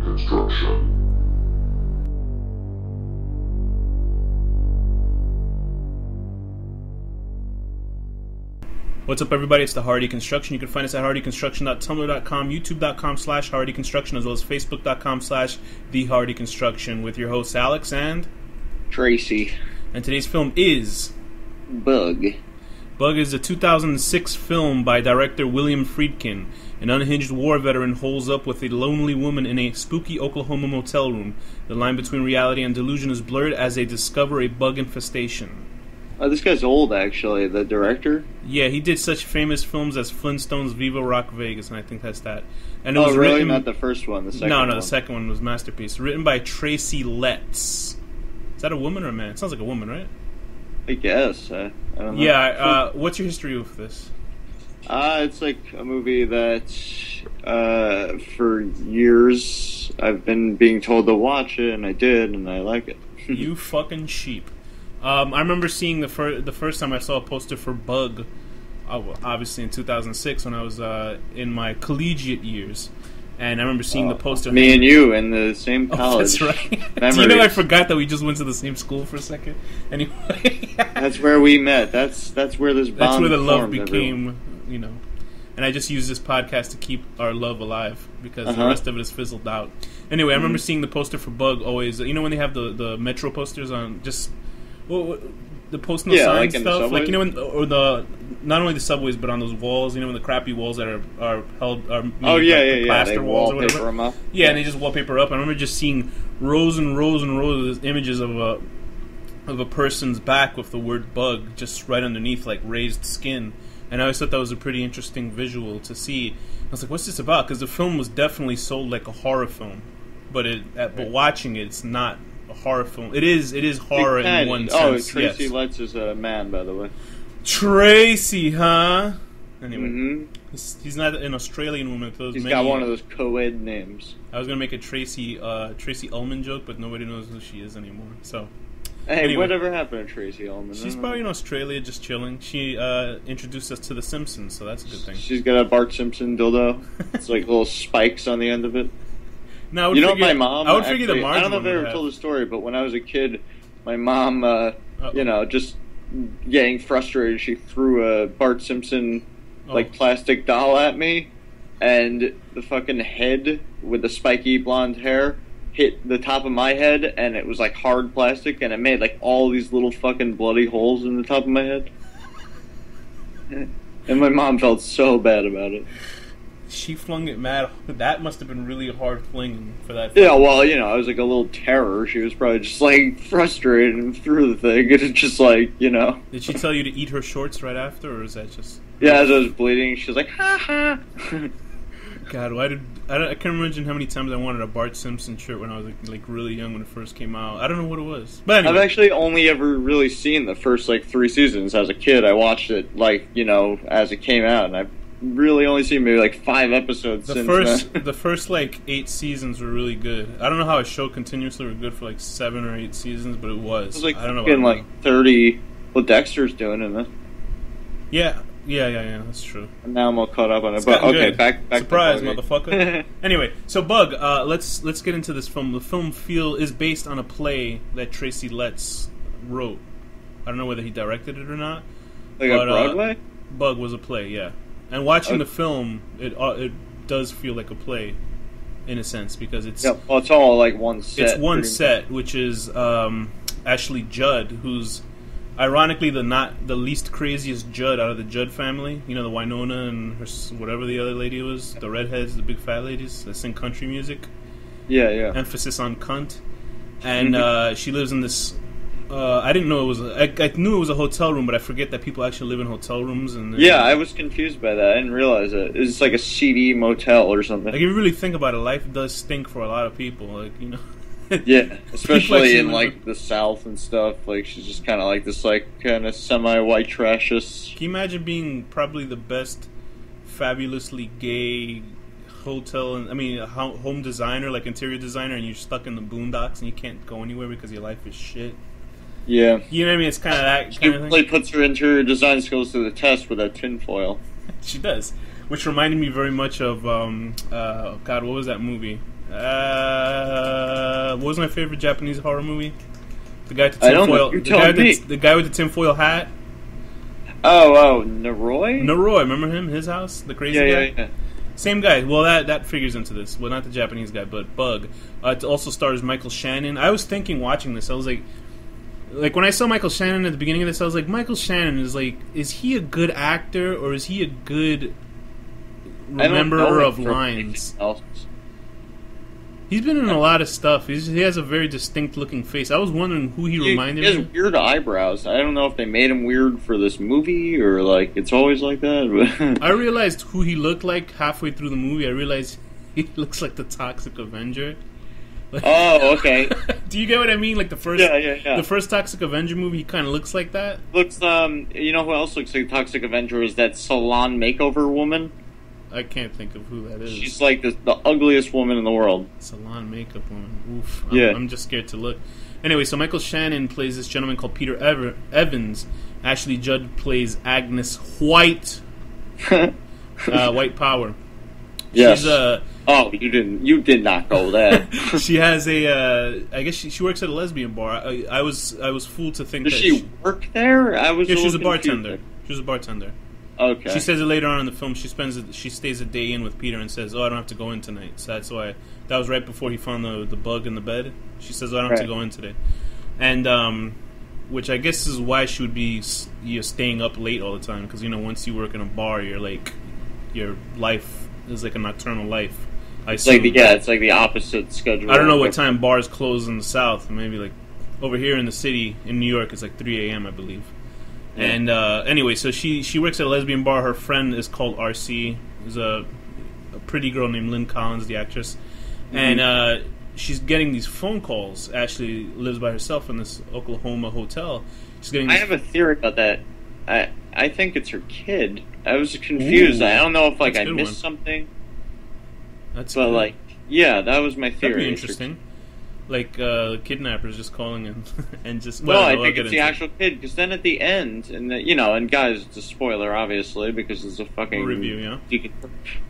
Construction. What's up, everybody? It's the Hardy Construction. You can find us at hardyconstruction.tumblr.com, youtube.com/hardyconstruction, as well as facebook.com/thehardyconstruction with your hosts Alex and Tracy. And today's film is Bug. Bug is a 2006 film by director William Friedkin. An unhinged war veteran holes up with a lonely woman in a spooky Oklahoma motel room. The line between reality and delusion is blurred as they discover a bug infestation. This guy's old, actually, the director. Yeah, he did such famous films as Flintstones, Viva Rock Vegas, and I think that's that. And it Oh, was really? written... Not the first one, the second No, one. the second one was Masterpiece. Written by Tracy Letts. Is that a woman or a man? It sounds like a woman, right? I guess. I don't know. Yeah, what's your history with this? It's like a movie that, for years, I've been being told to watch it, and I did, and I like it. You fucking sheep. I remember seeing the first time I saw a poster for Bug, obviously in 2006 when I was in my collegiate years, and I remember seeing the poster. Me and you in the same college. Oh, that's right. Memories. You know, I forgot that we just went to the same school for a second. Anyway, That's where we met. That's where this bond that's where the love formed, became, everyone. you know. And I just use this podcast to keep our love alive because the rest of it is fizzled out. Anyway, I remember seeing the poster for Bug always. You know when they have the Metro posters on just. Well, the post no sign like stuff, like you know, or the not only the subways but on those walls, you know, when the crappy walls that are held are made like plaster they walls or whatever. them up. Yeah, and they just wallpaper up. I remember just seeing rows and rows and rows of images of a person's back with the word "bug" just right underneath, like raised skin. And I always thought that was a pretty interesting visual to see. I was like, "What's this about?" Because the film was definitely sold like a horror film, but but watching it, it's not a horror film. It is horror in one sense. Oh, Tracy yes. Letts is a man, by the way. Tracy, huh? Anyway, Mm-hmm. he's not an Australian woman with those. He's got one of those co-ed names. I was gonna make a Tracy Ullman joke, but nobody knows who she is anymore. So, Hey, anyway. Whatever happened to Tracy Ullman? She's probably in Australia just chilling. She introduced us to The Simpsons, so that's a good thing. She's got a Bart Simpson dildo. It's like little spikes on the end of it. Now, My mom... I would figure the I don't know Marge if I ever told the story, but when I was a kid, my mom, just getting frustrated, she threw a Bart Simpson, plastic doll at me, and the fucking head with the spiky blonde hair hit the top of my head, and it was like hard plastic, and it made like all these little fucking bloody holes in the top of my head. And my mom felt so bad about it. She flung it mad. That must have been really hard flinging for that. Yeah, well, I was like a little terror. She was probably just like frustrated and threw the thing, and it's just like, Did she tell you to eat her shorts right after, or is that just? Yeah, as I was bleeding, she was like, ha ha. God, I can't imagine how many times I wanted a Bart Simpson shirt when I was like really young when it first came out. I don't know what it was, but anyway. I've actually only ever really seen the first 3 seasons as a kid. I watched it as it came out, and I've really only seen maybe 5 episodes since then. The first 8 seasons were really good. I don't know how a show continuously were good for 7 or 8 seasons, but it was. It was I don't know about 30. Well, Dexter's doing it. Yeah, that's true. And now I'm all caught up on it. It's But okay, good. back Surprise, to motherfucker. Anyway, so Bug, let's get into this film. The film is based on a play that Tracy Letts wrote. I don't know whether he directed it or not. A Broadway? Bug was a play, yeah. And watching the film, it does feel like a play, in a sense, because it's... Yeah, well, it's all one set. It's one set, which is Ashley Judd, who's ironically the least craziest Judd out of the Judd family. You know, the Winona and her, whatever the other lady was, the redheads, the big fat ladies that sing country music. Yeah. Emphasis on cunt. And she lives in this... I didn't know it was... I knew it was a hotel room, but I forget that people actually live in hotel rooms. And I was confused by that. I didn't realize it. It's like a seedy motel or something. If you really think about it, life does stink for a lot of people. Yeah, especially in the South and stuff. She's just kind of this kind of semi-white trashes. Can you imagine being probably the best, fabulously gay hotel and home designer, interior designer, and you're stuck in the boondocks and you can't go anywhere because your life is shit? Yeah, you know what I mean. It's kind of that she kind of thing. Really puts her interior design skills to the test with that tinfoil. She does, which reminded me very much of God. What was that movie? What was my favorite Japanese horror movie? The guy with the tinfoil. The guy with the tinfoil hat. Oh, Noroi? Noroi, remember him? His house, the crazy guy. Yeah. Same guy. Well, that figures into this. Well, not the Japanese guy, but Bug. It also stars Michael Shannon. I was thinking watching this, I was like when I saw Michael Shannon at the beginning of this, I was like, Michael Shannon is he a good actor or is he a good rememberer of lines? He's been in a lot of stuff. He has a very distinct looking face. I was wondering who he reminded me of. He has weird eyebrows. I don't know if they made him weird for this movie or like it's always like that. But I realized who he looked like halfway through the movie. I realized he looks like the Toxic Avenger. Like, oh, okay. Do you get what I mean? Like the first, the first Toxic Avenger movie, he kind of looks like that. Looks, you know who else looks like Toxic Avenger is that salon makeover woman. I can't think of who that is. She's like the ugliest woman in the world. Salon makeup woman. Oof. Yeah. I'm just scared to look. Anyway, so Michael Shannon plays this gentleman called Peter Evans. Ashley Judd plays Agnes White. White Power. Yes. You did not go there. She has I guess she works at a lesbian bar. I was fooled to think Does she work there? She's a bartender. She was a bartender. Okay. She says it later on in the film. She stays a day in with Peter and says, "Oh, I don't have to go in tonight." So that's why. That was right before he found the bug in the bed. She says, "Oh, I don't have to go in today," and which I guess is why she would be staying up late all the time because once you work in a bar, you're like your life is like a nocturnal life. It's like the opposite schedule. I don't know what time bars close in the South. Maybe like over here in the city in New York, it's like 3 a.m. I believe. Yeah. And anyway, so she works at a lesbian bar. Her friend is called RC. There's a pretty girl named Lynn Collins, the actress. Mm-hmm. And she's getting these phone calls. Ashley lives by herself in this Oklahoma hotel. She's getting. I have a theory about that. I think it's her kid. I was confused. Ooh, I don't know if I missed something. That's but good. that was my theory. That'd be interesting. Like kidnappers just calling in and just. Well, I think it's the actual kid because then at the end, and guys, it's a spoiler obviously because it's a fucking review, yeah.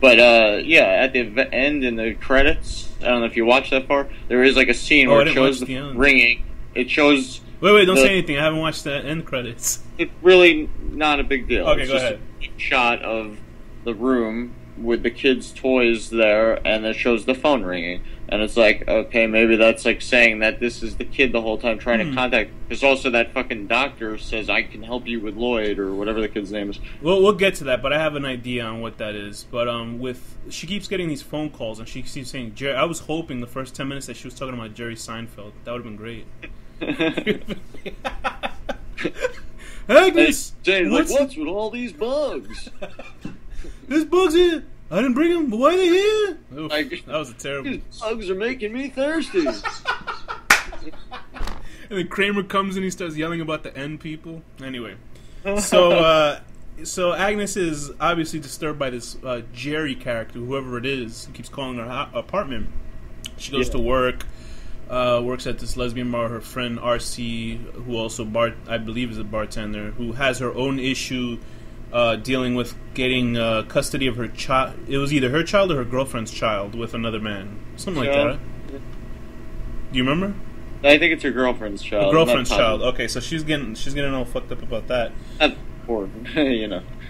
But at the end in the credits, I don't know if you watched that far. There is like a scene where it shows the ringing. It shows. Wait! Don't say anything. I haven't watched the end credits. It's really not a big deal. Okay, it's go just ahead. A shot of the room with the kids' toys there, and it shows the phone ringing. And it's like, okay, maybe that's like saying that this is the kid the whole time trying to contact. Because also that fucking doctor says, I can help you with Lloyd, or whatever the kid's name is. Well, we'll get to that, but I have an idea on what that is. But she keeps getting these phone calls, and she keeps saying, Jerry. I was hoping the first 10 minutes that she was talking about Jerry Seinfeld. That would have been great. Agnes! Hey, what's with all these bugs? There's bugs here! I didn't bring them, but why are they here? Oof, that was a terrible... These bugs are making me thirsty. And then Kramer comes and he starts yelling about the N people. Anyway. So Agnes is obviously disturbed by this Jerry character, whoever it is, who keeps calling her apartment. She goes to work, works at this lesbian bar. Her friend RC, who also I believe is a bartender, who has her own issue dealing with getting custody of her child. It was either her child or her girlfriend's child with another man. Something like that. Do you remember? I think it's her girlfriend's child. Her girlfriend's child. Okay, so she's getting all fucked up about that. That whore,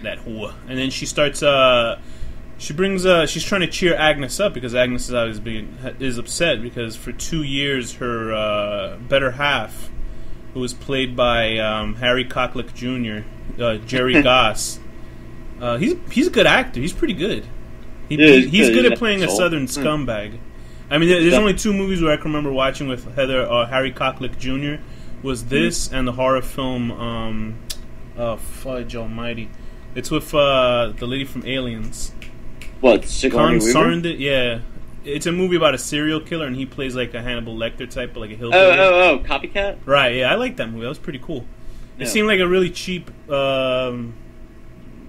That whore. And then she starts. She's trying to cheer Agnes up because Agnes is upset because for 2 years her better half, who was played by Harry Cocklick Jr., Jerry Goss. He's a good actor. He's pretty good. He's good at playing a southern scumbag. I mean, there's only 2 movies where I can remember watching with Harry Cocklick Jr. was this and the horror film. Fudge Almighty! It's with the lady from Aliens. What? Sigourney Weaver? Yeah. It's a movie about a serial killer, and he plays like a Hannibal Lecter type, but like a hillbilly. Oh, Copycat? Right, yeah, I like that movie. That was pretty cool. It seemed like a really cheap, I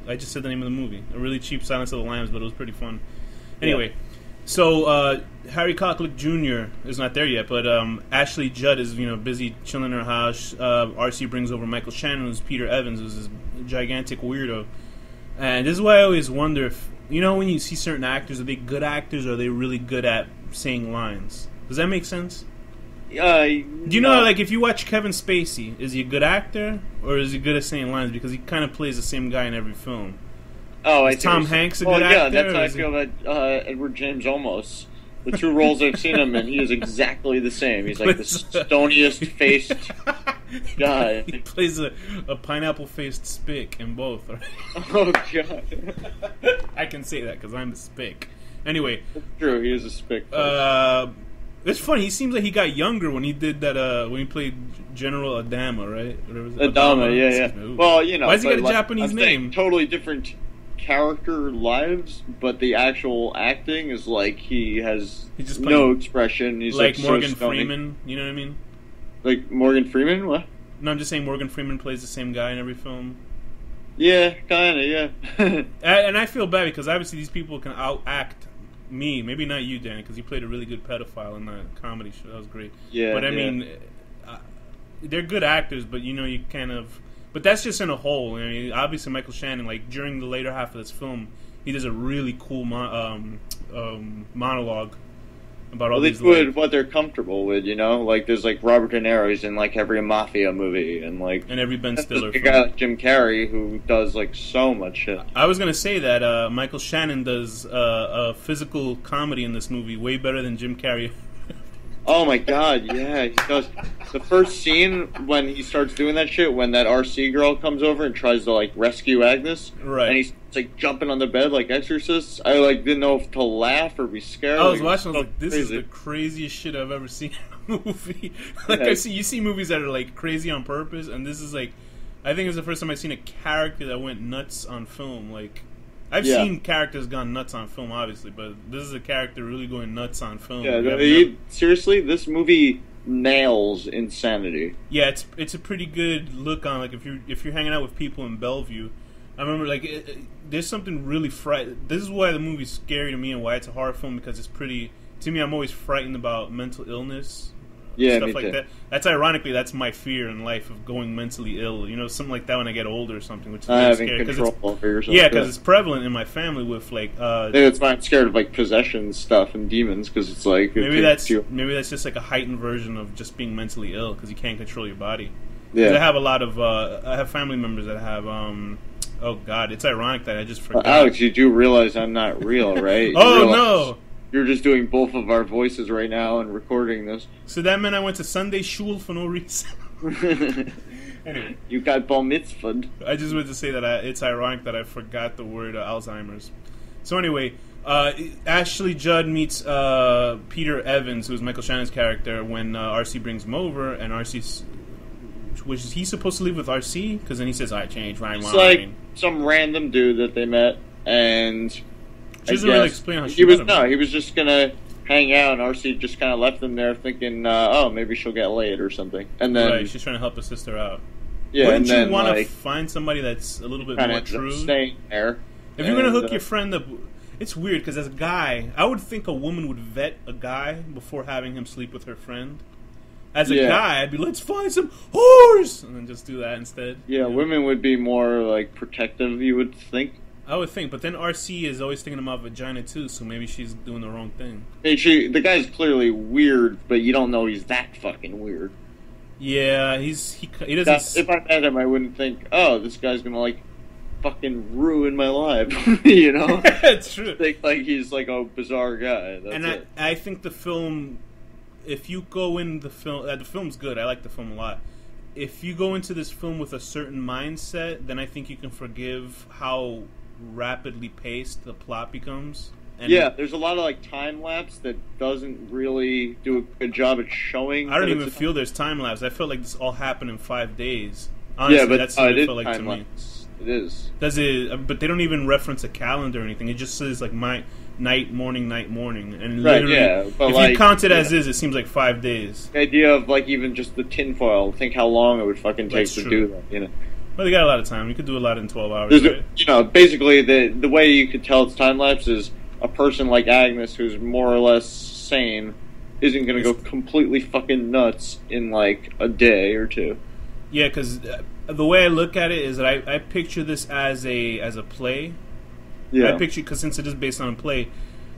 just said the name of the movie. A really cheap Silence of the Lambs, but it was pretty fun. Anyway, so Harry Cocklick Jr. is not there yet, but Ashley Judd is busy chilling in her house. RC brings over Michael Shannon, who's Peter Evans, who's this gigantic weirdo. And this is why I always wonder if, when you see certain actors, are they good actors or are they really good at saying lines. Does that make sense? Do you know, like, if you watch Kevin Spacey, is he a good actor or is he good at saying lines? Because he kind of plays the same guy in every film. Oh, is Tom Hanks a good actor? Yeah, that's how I feel about Edward James Olmos. The two roles I've seen him in, he is exactly the same. He's like the stoniest faced guy. He plays a pineapple-faced spick in both. Right? Oh, God. I can say that because I'm a spick. Anyway. That's true, he is a spick. It's funny, he seems like he got younger when he did that, when he played General Adama, right? Adama, yeah. Well, you know. Why does he get a Japanese name? Totally different character lives, but the actual acting is like he has no expression. He's like Morgan so Freeman, you know what I mean? Like Morgan Freeman? What? No, I'm just saying Morgan Freeman plays the same guy in every film. Yeah, kinda, yeah. And I feel bad because obviously these people can out-act me. Maybe not you, Danny, because you played a really good pedophile in that comedy show. That was great. Yeah, but I mean, they're good actors, but you know, you kind of... But that's just in a whole. I mean, obviously, Michael Shannon, like, during the later half of this film, he does a really cool monologue about all these... They do what they're comfortable with, you know? Like, there's, like, Robert De Niro's in, like, every Mafia movie, and, like... And every Ben Stiller film. You got Jim Carrey, who does, like, so much shit. I was going to say that Michael Shannon does a physical comedy in this movie way better than Jim Carrey. Oh my God, yeah, he does. The first scene when he starts doing that shit, when that RC girl comes over and tries to, like, rescue Agnes, right? And he's like jumping on the bed like Exorcist. I like didn't know if to laugh or be scared. I was watching. I was like, "This is the craziest shit I've ever seen in a movie." Like, yeah. You see movies that are like crazy on purpose, and this is like, I think it's the first time I've seen a character that went nuts on film. Like, I've seen characters gone nuts on film, obviously, but this is a character really going nuts on film. Yeah, seriously, this movie nails insanity. Yeah, it's a pretty good look on, like, if you're hanging out with people in Bellevue. I remember, like, there's something really this is why the movie's scary to me and why it's a horror film, because it's pretty... To me, I'm always frightened about mental illness. Yeah, stuff me like too. that. That's ironically, that's my fear in life, of going mentally ill. You know, something like that when I get older or something, which is really scary. Control over yourself. Yeah, because it's prevalent in my family with, like... I think that's why I'm scared of, like, possession stuff and demons, because it's like... Maybe that's just like a heightened version of just being mentally ill, because you can't control your body. Yeah. I have a lot of... I have family members that have... oh, God, it's ironic that I just forgot. Alex, you do realize I'm not real, right? No! You're just doing both of our voices right now and recording this. So that meant I went to Sunday shul for no reason. Anyway. You got bar mitzvahed. I just wanted to say that it's ironic that I forgot the word Alzheimer's. So anyway, Ashley Judd meets Peter Evans, who's Michael Shannon's character, when RC brings him over, and RC's... Was he supposed to leave with RC? Because then he says, I changed my mind. It's like some random dude that they met, and... She doesn't really explain how she met him. No, he was just going to hang out, and RC just kind of left him there thinking, oh, maybe she'll get laid or something. And then... Right, she's trying to help her sister out. Yeah, Wouldn't you want to find somebody that's a little bit more true? Staying there. If you're going to hook your friend up... It's weird, because as a guy, I would think a woman would vet a guy before having him sleep with her friend. As a guy, I'd be, let's find some whores! And then just do that instead. Yeah, you know? Women would be more, like, protective, you would think. I would think, but then RC is always thinking about vagina too, so maybe she's doing the wrong thing. Hey, the guy's clearly weird, but you don't know he's that fucking weird. Yeah, he doesn't... If I met him, I wouldn't think, oh, this guy's gonna, like, fucking ruin my life, you know? It's true. Think, like, he's, like, a bizarre guy. That's I think the film... If you go in the film... the film's good, I like the film a lot. If you go into this film with a certain mindset, then I think you can forgive how rapidly paced the plot becomes. And there's a lot of, like, time lapse that doesn't really do a good job at showing. I don't even feel there's time lapse. I felt like this all happened in 5 days. Honestly, but that's what it felt like time to me. lapse. It is. Does it? But they don't even reference a calendar or anything. It just says like night, morning, and literally, but if you count it as is, it seems like 5 days. The idea of like even just the tinfoil. Think how long it would fucking take to do that. You know. Well, they got a lot of time. You could do a lot in 12 hours. Right? You know, basically the way you could tell it's time lapse is a person like Agnes, who's more or less sane, isn't going to go completely fucking nuts in like a day or two. Yeah, because the way I look at it is that I picture this as a play. Yeah. I picture, because since it is based on a play,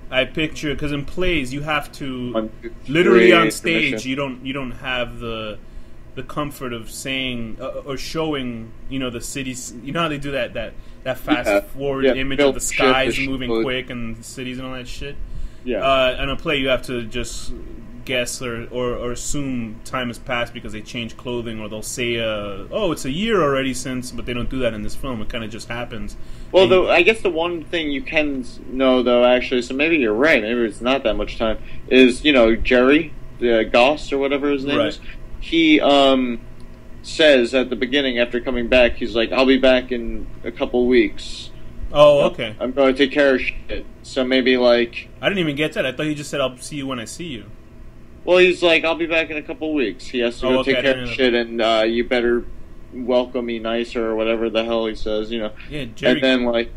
I picture, because in plays you have to 1, 2, 3, literally on stage intermission. you don't have the comfort of saying or showing, you know, the cities. You know how they do that fast forward image of the skies moving quick and cities and all that shit. Yeah. In a play you have to just guess or assume time has passed because they change clothing, or they'll say, "Oh, it's a year already since," but they don't do that in this film. It kind of just happens. Well, though, I guess the one thing you can know, though, actually, so maybe you're right, maybe it's not that much time, is, you know, Jerry, Goss, or whatever his name is, he says at the beginning, after coming back, he's like, I'll be back in a couple weeks. Oh, okay. I'm going to take care of shit. So maybe, like... I didn't even get that. I thought he just said, I'll see you when I see you. Well, he's like, I'll be back in a couple weeks. He has to go take care of shit, and you better welcome me nicer, or whatever the hell he says, you know. Yeah, Jerry... And then, like,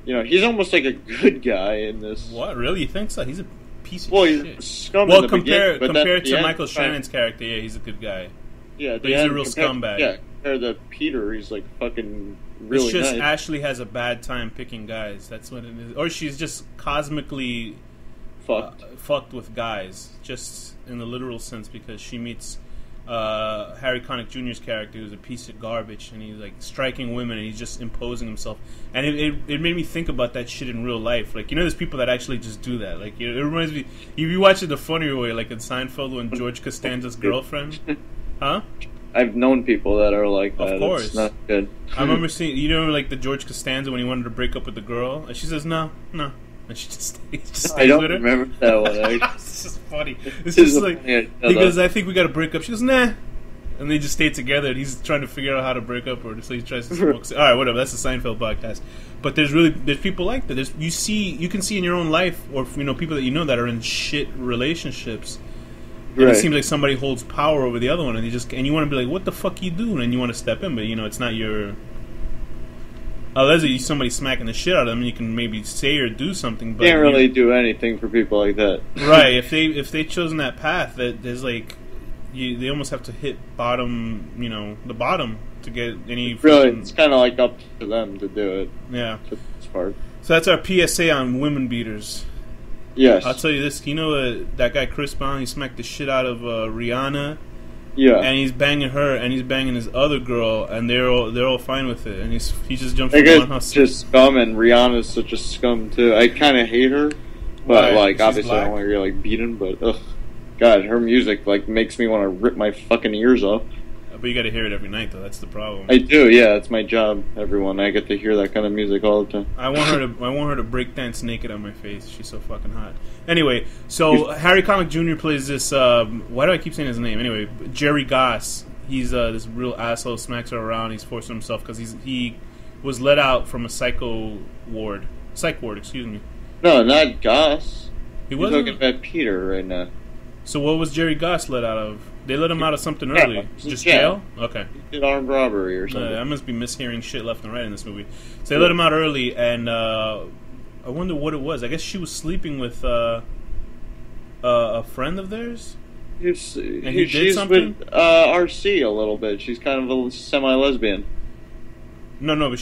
you know, he's almost like a good guy in this. What? Really? You think so? He's a piece of shit. He's scum well, in the beginning, compared to Michael Shannon's character, yeah, he's a good guy. Yeah, but he's a real scumbag. Yeah, compared to Peter, he's like fucking really It's just nice. Ashley has a bad time picking guys. That's what it is. Or she's just cosmically fucked with guys, just in the literal sense, because she meets Harry Connick Jr.'s character, who's a piece of garbage, and he's like striking women, and he's just imposing himself. And it made me think about that shit in real life. Like, you know, there's people that actually just do that. Like, it reminds me, if you watch it the funnier way, like in Seinfeld when George Costanza's girlfriend, huh? I've known people that are like that. Of course. It's not good. I remember seeing, you know, like the George Costanza when he wanted to break up with the girl, and she says no, and she just stays I don't with her. remember that one. It's just funny. It's just like, he goes, I think we got to break up. She goes, nah. And they just stay together, and he's trying to figure out how to break up, or so he tries to smoke. All right, whatever. That's the Seinfeld podcast. But there's people like that. You can see in your own life, or, you know, people that you know that are in shit relationships. And it seems like somebody holds power over the other one, and you want to be like, what the fuck you doing? And you want to step in, but, you know, it's not your... Unless it's somebody smacking the shit out of them, you can maybe say or do something. But can't really do anything for people like that. Right. If they've chosen that path, that there's like... they almost have to hit the bottom to get any... Really, it's kind of like up to them to do it. Yeah. For this part. So that's our PSA on women beaters. Yes. I'll tell you this. You know that guy Chris Brown, he smacked the shit out of Rihanna. Yeah. And he's banging her, and he's banging his other girl, and they're all fine with it. And he just jumped from one house. Just scum, and Rihanna's such a scum too. I kind of hate her, but like obviously I don't want to get like beaten. But God, her music like makes me want to rip my fucking ears off. But you got to hear it every night, though. That's the problem. I do, yeah. It's my job. Everyone, I get to hear that kind of music all the time. I want her to break dance naked on my face. She's so fucking hot. Anyway, so Harry Connick Jr. plays this. Why do I keep saying his name? Anyway, Jerry Goss. He's this real asshole. Smacks her around. He's forcing himself because he was let out from a psych ward. Excuse me. No, not Goss. He wasn't. He's looking at Peter right now. So what was Jerry Goss let out of? They let him out of something early. Just jail? Okay. He did armed robbery or something. I must be mishearing shit left and right in this movie. So they let him out early, and I wonder what it was. I guess she was sleeping with a friend of theirs? She's something? with RC a little bit. She's kind of a semi-lesbian. No,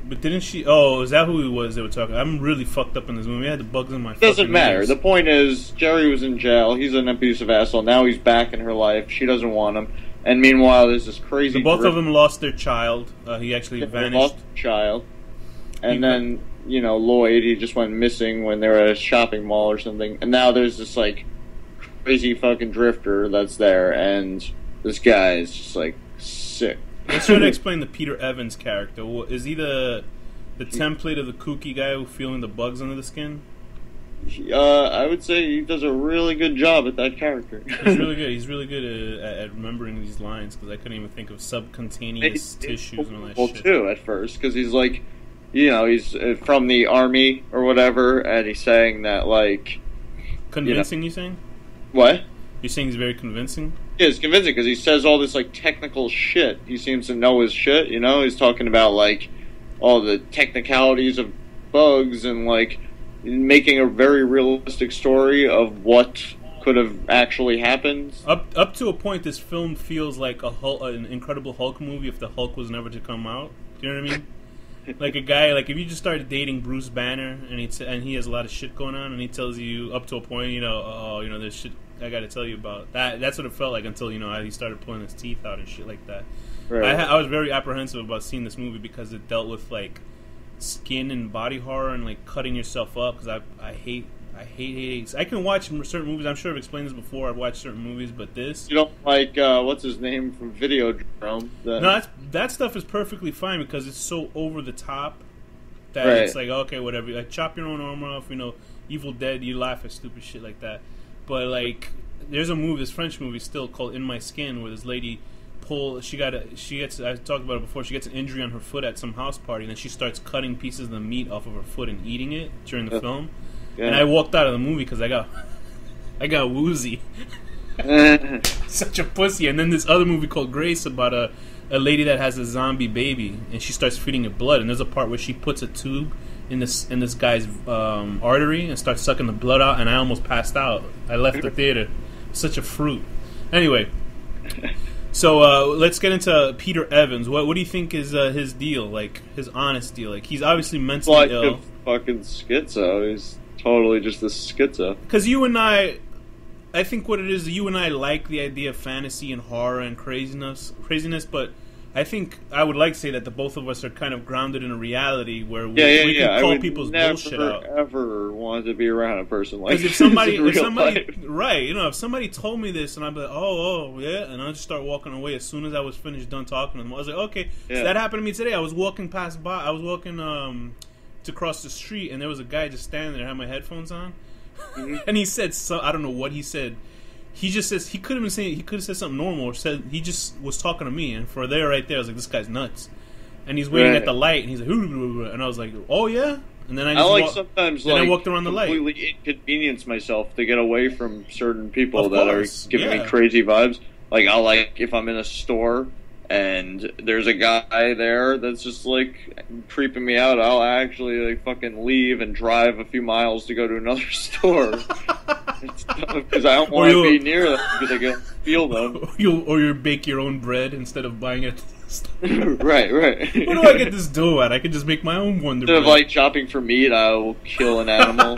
but didn't she... Oh, is that who he was they were talking? I'm really fucked up in this movie. I had the bugs in my fucking Doesn't matter. ears. The point is, Jerry was in jail. He's an abusive asshole. Now he's back in her life. She doesn't want him. And meanwhile, there's this crazy... So both of them lost their child. He actually vanished. Lost their child. And then, you know, Lloyd, he just went missing when they were at a shopping mall or something. And now there's this, like, crazy fucking drifter that's there. And this guy is just, like, sick. Let's try to explain the Peter Evans character. Is he the template of the kooky guy who feeling the bugs under the skin? I would say he does a really good job at that character. He's really good. He's really good at remembering these lines, because I couldn't even think of subcutaneous tissues and all that shit. Too, at first, because he's like, you know, he's from the army or whatever, and he's saying that, like... Convincing, you saying? What? You're saying he's very convincing? Yeah, it's convincing because he says all this like technical shit. He seems to know his shit, you know? He's talking about like all the technicalities of bugs and like making a very realistic story of what could have actually happened. Up to a point, this film feels like an Incredible Hulk movie if the Hulk was never to come out. Do you know what I mean? Like a guy, like if you just started dating Bruce Banner and he has a lot of shit going on and he tells you up to a point, there's shit I got to tell you about. That's what it felt like until he started pulling his teeth out and shit like that. Right. I was very apprehensive about seeing this movie because it dealt with like skin and body horror and like cutting yourself up because I hate. I can watch certain movies. I'm sure I've explained this before. I've watched certain movies, but this... You don't like, what's his name from Videodrome? No, that stuff is perfectly fine because it's so over the top that right. It's like, okay, whatever. Like, chop your own arm off, Evil Dead, you laugh at stupid shit like that. But, like, there's a movie, this French movie still called In My Skin, where this lady I talked about it before, she gets an injury on her foot at some house party, and then she starts cutting pieces of the meat off of her foot and eating it during the film. Yeah. And I walked out of the movie because I got woozy. Such a pussy. And then this other movie called Grace about a lady that has a zombie baby and she starts feeding it blood. And there's a part where she puts a tube in this guy's artery and starts sucking the blood out. And I almost passed out. I left the theater. Such a fruit. Anyway, so let's get into Peter Evans. What do you think is his deal? Like his honest deal? Like he's obviously mentally ill. Like a fucking schizo. He's totally just a schizo. Because I think what it is, you and I like the idea of fantasy and horror and craziness, but I think I would like to say that the both of us are kind of grounded in a reality where we can call people's bullshit out. I would never want to be around a person like this. If somebody told me this and I'd be like, oh, yeah, and I'd just start walking away as soon as I was done talking to them. I was like, okay, so that happened to me today. I was walking to cross the street, and there was a guy just standing there, had my headphones on, and he said, I don't know what he said. He just says he could have said something normal, or said he just was talking to me, and right there, I was like, this guy's nuts. And he's waiting at the light, and he's like, and I was like, oh yeah. And then I walked around the light. Completely inconvenience myself to get away from certain people that are giving me crazy vibes. Like if I'm in a store and there's a guy there that's just like creeping me out, I'll actually like fucking leave and drive a few miles to go to another store because I don't want to be near them because I can feel them. Or bake your own bread instead of buying it. Right. Where do I get this dough at? I could just make my own Wonder Bread. Instead of like shopping for meat, I will kill an animal.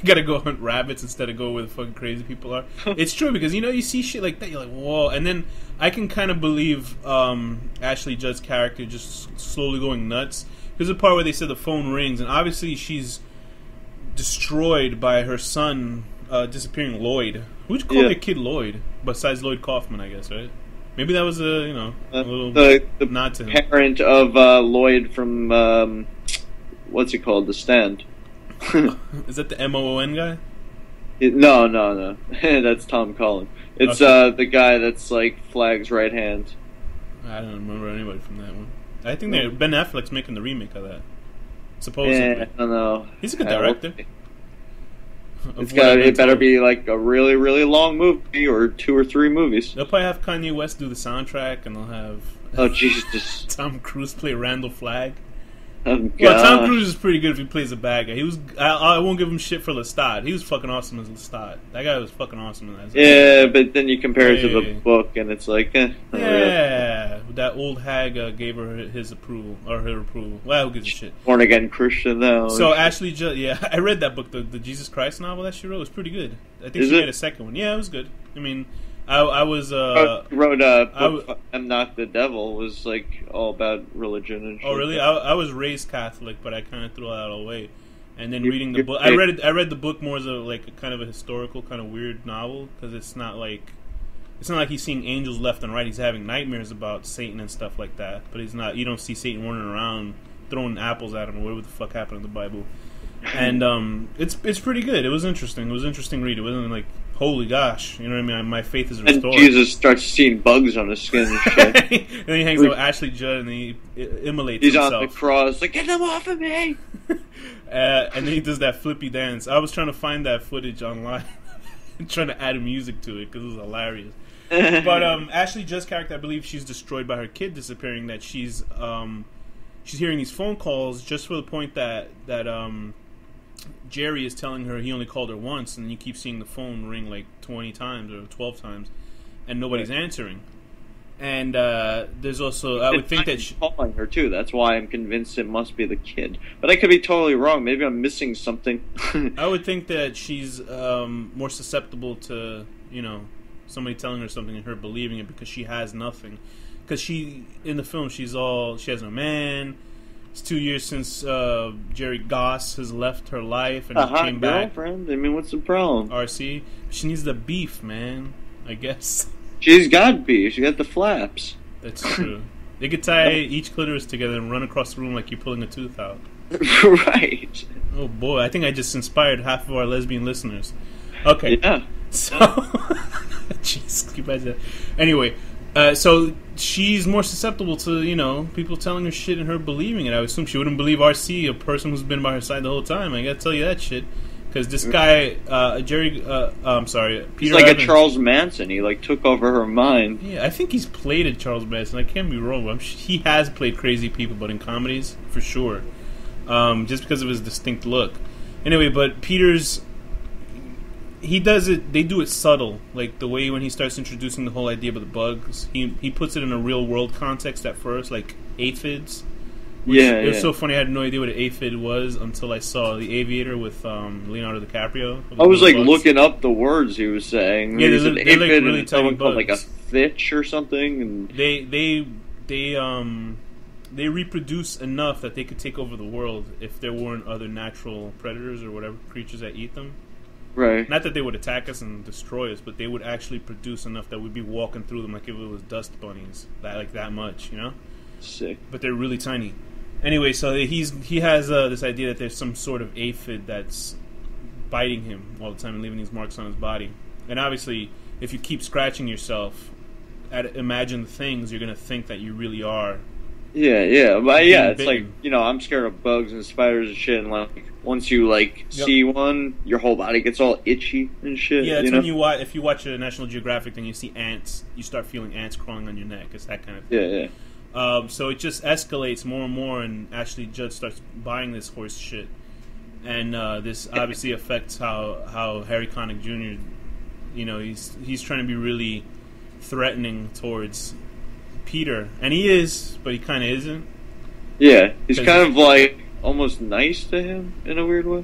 Gotta go hunt rabbits instead of go where the fucking crazy people are. It's true because you see shit like that, you're like, whoa. And then I can kind of believe Ashley Judd's character just slowly going nuts. There's a part where they said the phone rings, and obviously she's destroyed by her son disappearing, Lloyd. Who'd you call their kid Lloyd? Besides Lloyd Kaufman, I guess, right? Maybe that was a little the nod to him. Parent of Lloyd from what's it called, The Stand. Is that the MOON guy? No. That's Tom Cullen. It's the guy that's like Flag's right hand. I don't remember anybody from that one. I think Ben Affleck's making the remake of that. Supposedly. Yeah, I don't know. He's a good director. It better be like a really, really long movie or 2 or 3 movies. They'll probably have Kanye West do the soundtrack, and they'll have Jesus, Tom Cruise play Randall Flagg. Oh, well, Tom Cruise is pretty good if he plays a bad guy. I won't give him shit for Lestat. He was fucking awesome as Lestat. That guy was fucking awesome as Lestat. But then you compare it to the book, and it's like, really. That old hag gave her his approval, or her approval. Well, who gives a shit? Born again Christian, though. So Ashley Judd, I read that book, the Jesus Christ novel that she wrote. It was pretty good. I think she made a second one. Yeah, it was good. I mean, I was wrote a book, I'm Not the Devil, was like all about religion and shit. Oh really? I was raised Catholic, but I kind of threw that away. And then reading the book, I read the book more as a kind of a historical kind of weird novel, because it's not like he's seeing angels left and right. He's having nightmares about Satan and stuff like that. But he's not. You don't see Satan running around throwing apples at him or whatever the fuck happened in the Bible. And it's pretty good. It was interesting. It was an interesting read. It wasn't like, holy gosh, you know what I mean? My faith is restored. And Jesus starts seeing bugs on his skin and shit. And then he hangs out with Ashley Judd and he immolates himself. He's on the cross, like, get them off of me! And then he does that flippy dance. I was trying to find that footage online, trying to add music to it because it was hilarious. But Ashley Judd's character, I believe she's destroyed by her kid disappearing. That she's hearing these phone calls just for the point that Jerry is telling her he only called her once, and you keep seeing the phone ring like 20 times or 12 times, and nobody's answering. And there's also, I would think that calling her too. That's why I'm convinced it must be the kid. But I could be totally wrong. Maybe I'm missing something. I would think that she's more susceptible to, you know, somebody telling her something and her believing it because she has nothing. Because she, in the film, she has no man. It's 2 years since Jerry Goss has left her life and a came back. Girlfriend. I mean, what's the problem? RC. She needs the beef, man. I guess. She's got beef. She got the flaps. That's true. They could tie each clitoris together and run across the room like you're pulling a tooth out. Right. Oh boy, I think I just inspired half of our lesbian listeners. Okay. Yeah. So, jeez, keep that. Anyway, so she's more susceptible to, you know, people telling her shit and her believing it. I would assume she wouldn't believe RC, a person who's been by her side the whole time. I gotta tell you that shit. Because this guy, Peter He's like Evans, a Charles Manson. He, like, took over her mind. Yeah, I think he's played a Charles Manson. I can't be wrong. He has played crazy people, but in comedies, for sure. Just because of his distinct look. Anyway, but Peter's... He does it... They do it subtle. Like, the way when he starts introducing the whole idea about the bugs, he puts it in a real-world context at first, like aphids. It was so funny. I had no idea what an aphid was until I saw The Aviator with Leonardo DiCaprio. I was like looking up the words he was saying. Yeah, He's an aphid like really and someone tiny called bugs. like a fitch or something. And they reproduce enough that they could take over the world if there weren't other natural predators or whatever creatures that eat them. Right. Not that they would attack us and destroy us, but they would actually produce enough that we'd be walking through them like if it was dust bunnies, that much, you know. Sick. But they're really tiny. Anyway, so he has this idea that there's some sort of aphid that's biting him all the time and leaving these marks on his body. And obviously, if you keep scratching yourself at imagine the things, you're going to think that you really are. Yeah. But yeah, it's bitten. like, you know, I'm scared of bugs and spiders and shit. And like, once you like see one, your whole body gets all itchy and shit. Yeah, that's you know? when you watch. If you watch a National Geographic thing, you see ants. You start feeling ants crawling on your neck. It's that kind of thing. Yeah. So it just escalates more and more, and Ashley Judd starts buying this horse shit, and this obviously affects how Harry Connick Jr. You know, he's trying to be really threatening towards Peter, and he is, but he kind of isn't. Yeah, he's kind of like almost nice to him in a weird way.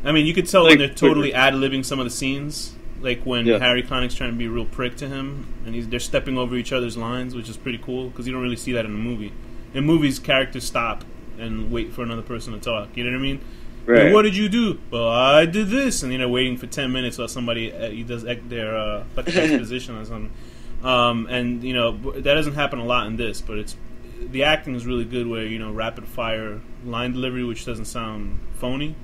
I mean, you could tell like, when they're totally ad-libbing some of the scenes. Like when Yeah. Harry Connick's trying to be a real prick to him, and they're stepping over each other's lines, which is pretty cool because you don't really see that in a movie. In movies, characters stop and wait for another person to talk. You know what I mean? Right. Like, what did you do? Well, I did this, and waiting for 10 minutes while somebody he does their exposition or something. And that doesn't happen a lot in this, but the acting is really good. Where rapid fire line delivery, which doesn't sound phony.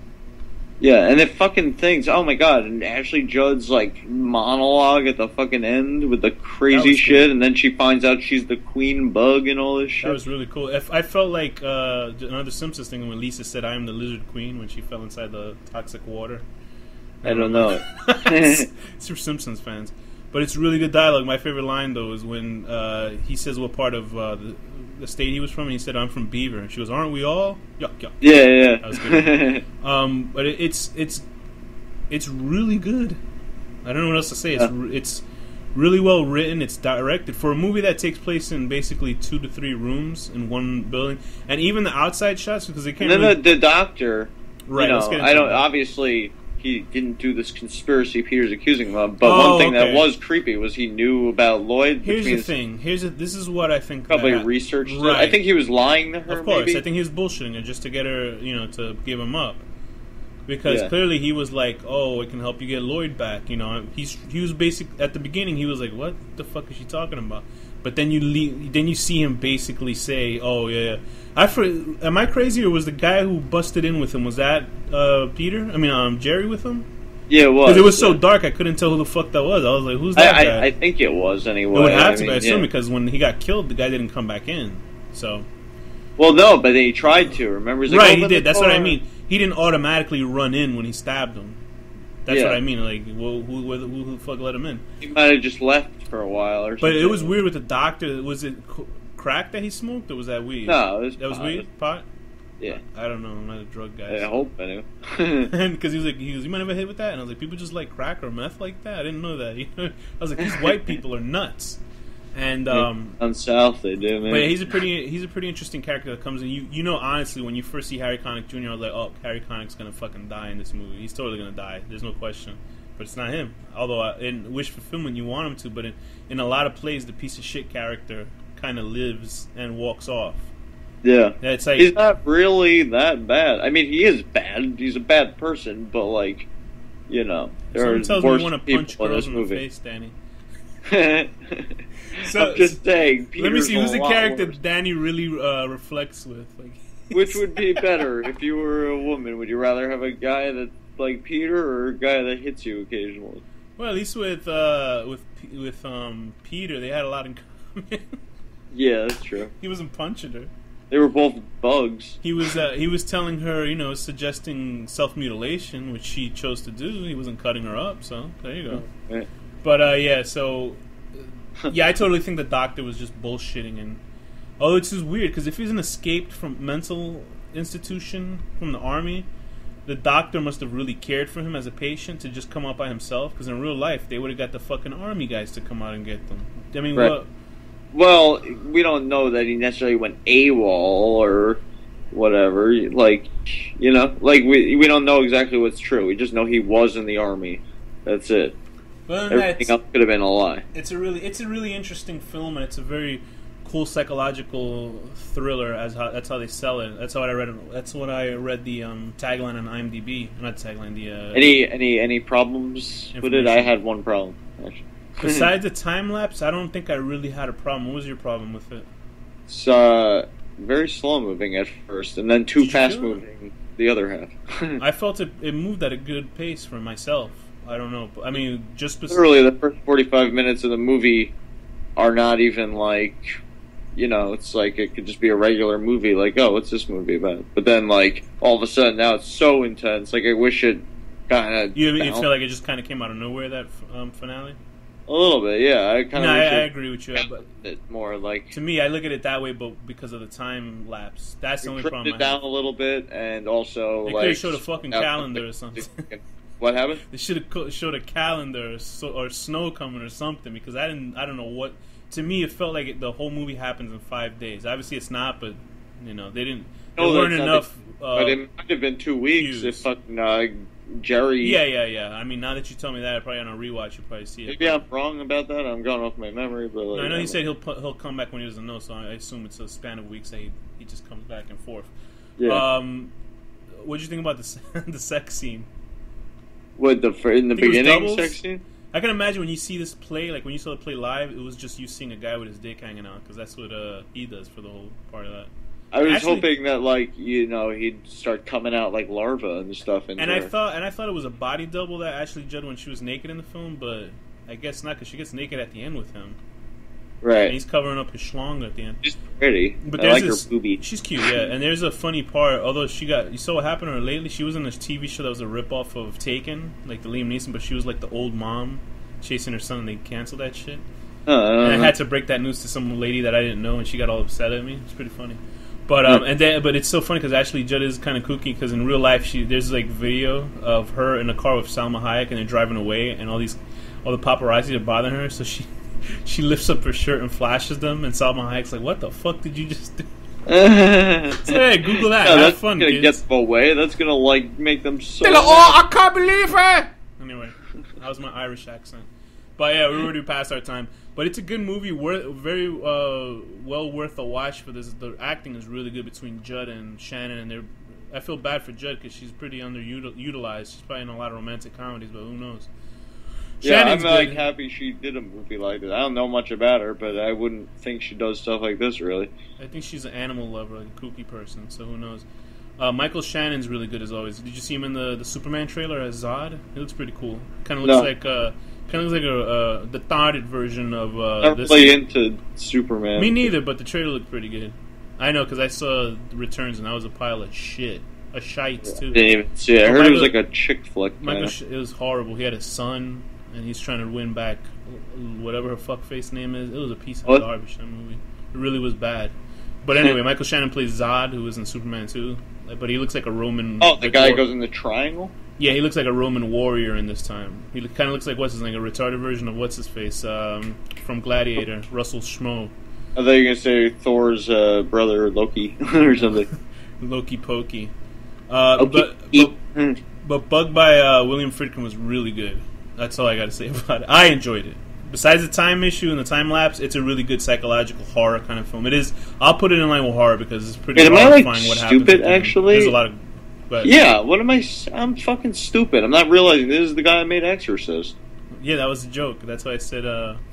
Yeah, and the fucking things. Oh my god! And Ashley Judd's like monologue at the fucking end with the crazy shit, and then she finds out she's the queen bug and all this shit. That was really cool. I felt like another Simpsons thing when Lisa said, "I am the lizard queen" when she fell inside the toxic water. I don't know. It's for Simpsons fans, but it's really good dialogue. My favorite line though is when he says what part of the state he was from, and he said, "I'm from Beaver," and she goes, "Aren't we all?" Yuck, yuck. Yeah. That was good. But it's really good. I don't know what else to say. It's really well written. It's directed for a movie that takes place in basically 2 to 3 rooms in one building, and even the outside shots because they can't. And then really... the doctor, right? I don't. Obviously, he didn't do this conspiracy Peter's accusing him of. But one thing that was creepy was he knew about Lloyd. Here's the thing. This is what I think. Probably researched. Right. I think he was lying to her. Of course, maybe? I think he was bullshitting her just to get her, to give him up. Because clearly he was like, "Oh, it can help you get Lloyd back." He was basic at the beginning. He was like, "What the fuck is she talking about?" But then you see him basically say, "Oh yeah." Am I crazy, or was the guy who busted in with him, was that Peter? I mean, Jerry with him? Yeah, it was. Because it was so dark, I couldn't tell who the fuck that was. I was like, "Who's that guy?" I think it was anyway. It would have to be, I assume, because when he got killed, the guy didn't come back in. So. Well, no, but then he tried to. Remember? He's like, right, he did. That's what I mean. He didn't automatically run in when he stabbed him. That's what I mean. Like, well, who the fuck let him in? He might have just left for a while or something. But it was weird with the doctor. Was it crack that he smoked, or was that weed? No, it was that was weed. Pot. Yeah. I don't know. I'm not a drug guy. I hope I do. And because he was like, you might have a hit with that, and I was like, people just like crack or meth like that. I didn't know that. I was like, these white people are nuts. And on South they do, man. But yeah, he's a pretty interesting character that comes in. You know, honestly, when you first see Harry Connick Jr., I was like, oh, Harry Connick's gonna fucking die in this movie. He's totally gonna die. There's no question. But it's not him. Although in Wish Fulfillment you want him to, but in a lot of plays, the piece of shit character kind of lives and walks off. Yeah, it's like, he's not really that bad. I mean, he is bad. He's a bad person, but like, you know, there are tells worse me you want to punch girls in the face, Danny. So, I'm just saying. Peter's let me see who's the character worse. Danny really reflects with. Like, which would be better if you were a woman? Would you rather have a guy that's like Peter or a guy that hits you occasionally? Well, at least with Peter, they had a lot in common. Yeah, that's true. He wasn't punching her. They were both bugs. He was telling her, you know, suggesting self-mutilation, which she chose to do. He wasn't cutting her up, so there you go. Right. But yeah, so yeah, I totally think the doctor was just bullshitting. And although it's just weird because if he's an escaped from mental institution from the army, the doctor must have really cared for him as a patient to just come out by himself. Because in real life, they would have got the fucking army guys to come out and get them. I mean, right. what? Well, we don't know that he necessarily went AWOL or whatever. Like, you know, like we don't know exactly what's true. We just know he was in the army. That's it. Well, everything else could have been a lie. It's a really interesting film, and it's a very cool psychological thriller. That's how they sell it. That's what I read. That's what I read the tagline on IMDb. Not tagline. The any problems with it? I had one problem actually. Besides the time lapse, I don't think I really had a problem. What was your problem with it? It's very slow moving at first, and then too fast moving the other half. I felt it moved at a good pace for myself. I don't know. I mean, just literally the first 45 minutes of the movie are not even like, you know, it's like it could just be a regular movie. Like, oh, what's this movie about? But then, like, all of a sudden, now it's so intense. Like, I wish it kind of. You feel like it just kind of came out of nowhere, that finale? A little bit, yeah. I agree with you, but it's more like, to me, I look at it that way, but because of the time lapse, that's the only problem. It down a little bit, and also they like could have showed a fucking calendar or something. What happened? They should have showed a calendar or snow coming or something, because I don't know what. To me, it felt like the whole movie happens in 5 days. Obviously, it's not, but you know they didn't. There weren't enough. But it might have been 2 weeks if fucking Jerry. Yeah. I mean, now that you tell me that, probably on a rewatch, you'll probably see it. Maybe I'm wrong about that. I'm going off my memory, but like, I know he said he'll come back when he doesn't know, so I assume it's a span of weeks that he just comes back and forth. Yeah. What did you think about the sex scene? What in the beginning sex scene? I can imagine when you see this play, like when you saw the play live, it was just you seeing a guy with his dick hanging out, because that's what he does for the whole part of that. I was hoping that, like, you know, he'd start coming out like larva and stuff. I thought it was a body double that Ashley Judd when she was naked in the film, but I guess not, because she gets naked at the end with him. Right. And he's covering up his schlong at the end. She's pretty. But I like her boobie. She's cute, yeah. And there's a funny part. Although you saw what happened to her lately. She was in this TV show that was a ripoff of Taken, like the Liam Neeson, but she was like the old mom chasing her son, and they canceled that shit. And I had to break that news to some lady that I didn't know, and she got all upset at me. It's pretty funny. But but it's so funny because Ashley Judd is kind of kooky, because in real life there's like video of her in a car with Salma Hayek, and they're driving away, and all the paparazzi are bothering her, so she lifts up her shirt and flashes them, and Salma Hayek's like, "What the fuck did you just do?" So hey, Google that. Yeah, Have fun, gonna kids. get them away. That's gonna like make them so. I can't believe it. Anyway, that was my Irish accent. But yeah, we're already past our time. But it's a good movie, very well worth a watch for this. The acting is really good between Judd and Shannon, and I feel bad for Judd because she's pretty underutilized. She's probably in a lot of romantic comedies, but who knows? Yeah, I'm like happy she did a movie like this. I don't know much about her, but I wouldn't think she does stuff like this, really. I think she's an animal lover, like a kooky person, so who knows. Michael Shannon's really good as always. Did you see him in the Superman trailer as Zod? He looks pretty cool. Kind of looks like a the thwarted version of. I'm not really into Superman. Me neither, but the trailer looked pretty good. I know, because I saw the Returns, and that was a pile of shit. A shites, too. Didn't even see it. I heard it was like a chick flick. It was horrible. He had a son, and he's trying to win back whatever her fuckface name is. It was a piece of garbage, that movie. It really was bad. But anyway, Michael Shannon plays Zod, who was in Superman 2. But he looks like a Roman... Oh, the guy who goes in the triangle? Yeah, he looks like a Roman warrior in this time. He kind of looks like, what's his name, a retarded version of what's his face from Gladiator, Russell Schmo. I thought you were going to say Thor's brother Loki or something. Loki Pokey. Okay. But Bug by William Friedkin was really good. That's all I got to say about it. I enjoyed it. Besides the time issue and the time lapse, it's a really good psychological horror kind of film. It is. I'll put it in line with horror because it's pretty horrifying what happens. Stupid, actually? There's a lot of. But, yeah, what am I? I'm fucking stupid. I'm not realizing this is the guy that made Exorcist. Yeah, that was a joke. That's why I said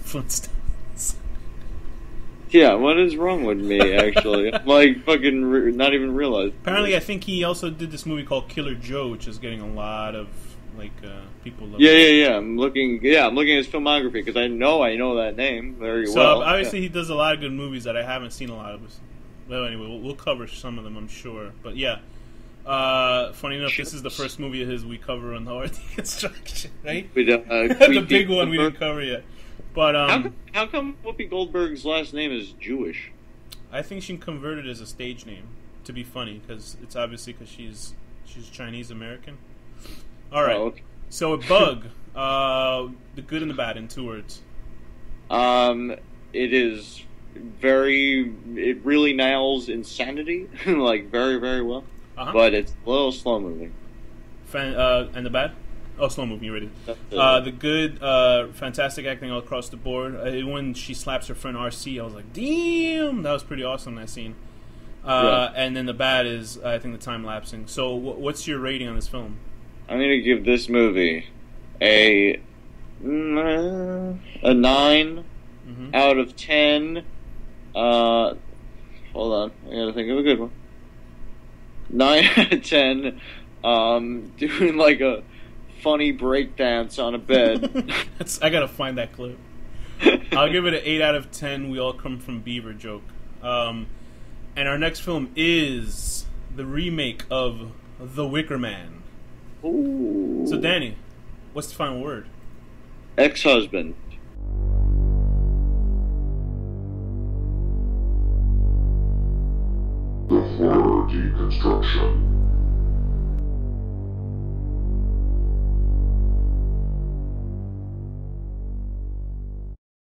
Flintstones. Yeah, what is wrong with me, actually? I'm like, fucking not even realized. Apparently, I think he also did this movie called Killer Joe, which is getting a lot of, like, people love it. Yeah. I'm looking at his filmography, because I know that name very well. So, obviously, he does a lot of good movies that I haven't seen a lot of. Well, anyway, we'll cover some of them, I'm sure. But, yeah. Funny enough, this is the first movie of his we cover on Horror Deconstruction, right? The big one we didn't cover yet. But how come Whoopi Goldberg's last name is Jewish? I think she converted it as a stage name to be funny because it's obviously because she's Chinese American. All right, okay. So a Bug, the good and the bad in 2 words. It is it really nails insanity, like very, very well. But it's a little slow moving. And the bad? Oh, slow moving, you ready? The good, fantastic acting all across the board. When she slaps her friend RC, I was like, damn! That was pretty awesome, that scene. And then the bad is, I think, the time lapsing. So, what's your rating on this film? I'm going to give this movie a 9 out of 10. Hold on, I got to think of a good one. 9 out of 10. Doing like a funny breakdance on a bed. I gotta find that clip. I'll give it an 8 out of 10. We all come from Beaver joke. And our next film is the remake of The Wicker Man. Ooh. So, Danny, what's the final word? Ex-husband. The Horror Deconstruction.